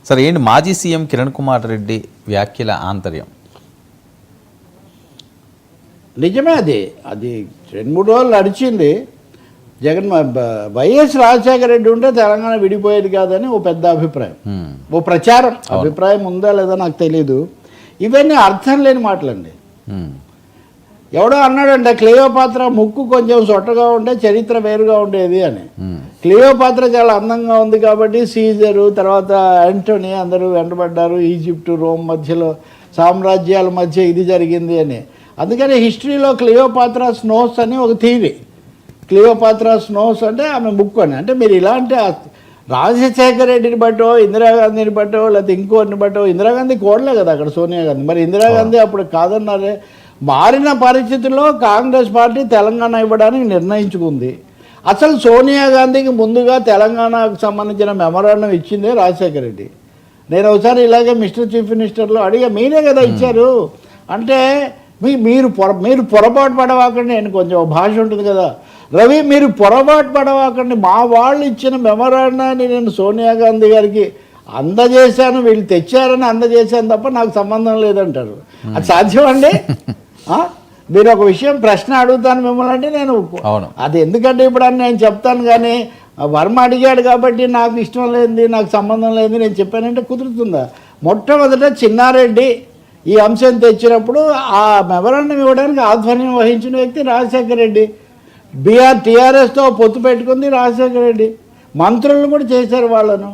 సరే ఏంటి మాజీ సీఎం కిరణ్ కుమార్ రెడ్డి వ్యాఖ్యల ఆంతర్యం? నిజమే, అది 2-3 రోజులు నడిచింది. వైఎస్ రాజశేఖర రెడ్డి ఉంటే తెలంగాణ విడిపోయేది కాదని ఓ పెద్ద అభిప్రాయం, ఓ ప్రచారం. అభిప్రాయం ఉందా లేదా నాకు తెలీదు. ఇవన్నీ అర్థం లేని మాటలండి. ఎవడో అన్నాడంటే క్లియోపాత్ర ముక్కు కొంచెం సొట్టగా ఉంటే చరిత్ర వేరుగా ఉండేది అని. క్లియోపాత్ర చాలా అందంగా ఉంది కాబట్టి సీజరు తర్వాత యాంటోనీ అందరూ వెంటబడ్డారు. ఈజిప్టు రోమ్ మధ్యలో సామ్రాజ్యాల మధ్య ఇది జరిగింది అని. అందుకని హిస్టరీలో క్లియోపాత్రాస్ నోస్ అని ఒక థీరీ. క్లియోపాత్రాస్ నోస్ అంటే ఆమె ముక్కు అని. అంటే మీరు ఇలాంటి రాజశేఖర రెడ్డిని బట్టో ఇందిరాగాంధీని బట్టో లేకపోతే ఇంకోటిని బట్టో, ఇందిరాగాంధీ కోడలే కదా అక్కడ సోనియా గాంధీ, మరి ఇందిరాగాంధీ అప్పుడు కాదన్నారే. మారిన పరిస్థితుల్లో కాంగ్రెస్ పార్టీ తెలంగాణ ఇవ్వడానికి నిర్ణయించుకుంది. అసలు సోనియా గాంధీకి ముందుగా తెలంగాణకు సంబంధించిన మెమరాండం ఇచ్చిందే రాజశేఖర రెడ్డి. నేను ఒకసారి ఇలాగే మిస్టర్ చీఫ్ మినిస్టర్లో అడిగా, మీరే కదా ఇచ్చారు అంటే మీరు పొరపాటు పడవాకండి. నేను కొంచెం భాష ఉంటుంది కదా, రవి మీరు పొరపాటు పడవాకండి, మా వాళ్ళు ఇచ్చిన మెమరాండాన్ని నేను సోనియా గాంధీ గారికి అందజేశాను, వీళ్ళు తెచ్చారని అందజేశాను తప్ప నాకు సంబంధం లేదంటారు. అది సాధ్యం అండి? మీరు ఒక విషయం ప్రశ్న అడుగుతాను మిమ్మల్ని అంటే నేను అది ఎందుకంటే ఇప్పుడు అని నేను చెప్తాను, కానీ వర్మ అడిగాడు కాబట్టి నాకు ఇష్టం లేనిది నాకు సంబంధం లేనిది నేను చెప్పానంటే కుదురుతుందా? మొట్టమొదట చిన్నారెడ్డి ఈ అంశం తెచ్చినప్పుడు ఆ మెమరాండం ఇవ్వడానికి ఆధ్వర్యం వహించిన వ్యక్తి రాజశేఖర రెడ్డి. టీఆర్ఎస్తో పొత్తు పెట్టుకుంది రాజశేఖర రెడ్డి. మంత్రులను కూడా చేశారు వాళ్ళను.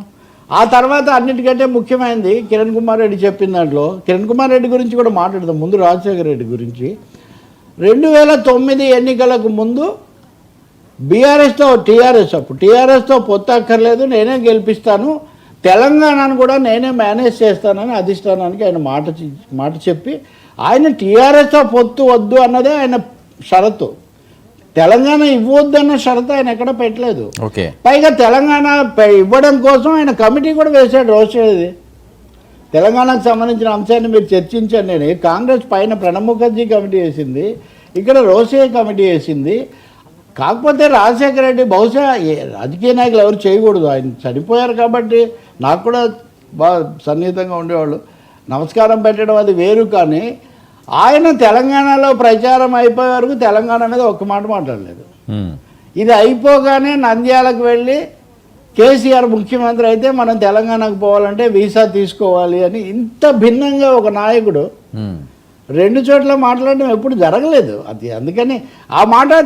ఆ తర్వాత అన్నిటికంటే ముఖ్యమైనది కిరణ్ కుమార్ రెడ్డి చెప్పిన దాంట్లో, కిరణ్ కుమార్ రెడ్డి గురించి కూడా మాట్లాడదాం. ముందు రాజశేఖర రెడ్డి గురించి 2009 ఎన్నికలకు ముందు టీఆర్ఎస్తో పొత్తు అక్కర్లేదు, నేనే గెలిపిస్తాను, తెలంగాణను కూడా నేనే మేనేజ్ చేస్తానని అధిష్టానానికి ఆయన మాట చెప్పి ఆయన టీఆర్ఎస్తో పొత్తు వద్దు అన్నదే ఆయన షరతు. తెలంగాణ ఇవ్వద్దు అన్న షరతు ఆయన ఎక్కడ పెట్టలేదు. పైగా తెలంగాణ ఇవ్వడం కోసం ఆయన కమిటీ కూడా వేశాడు రోషేది. తెలంగాణకు సంబంధించిన అంశాన్ని మీరు చర్చించండి అని కాంగ్రెస్ పైన ప్రణబ్ ముఖర్జీ కమిటీ వేసింది, ఇక్కడ రోషే కమిటీ వేసింది. కాకపోతే రాజశేఖర రెడ్డి బహుశా రాజకీయ నాయకులు ఎవరు చేయకూడదు, ఆయన చనిపోయారు కాబట్టి నాకు కూడా బాగా సన్నిహితంగా ఉండేవాళ్ళు, నమస్కారం పెట్టడం అది వేరు. కానీ ఆయన తెలంగాణలో ప్రచారం అయిపోయే వరకు తెలంగాణ అనేది ఒక్క మాట మాట్లాడలేదు. ఇది అయిపోగానే నంద్యాలకు వెళ్ళి కేసీఆర్ ముఖ్యమంత్రి అయితే మనం తెలంగాణకు పోవాలంటే వీసా తీసుకోవాలి అని ఇంత భిన్నంగా ఒక నాయకుడు 2 చోట్ల మాట్లాడడం ఎప్పుడు జరగలేదు. అది అందుకని ఆ మాట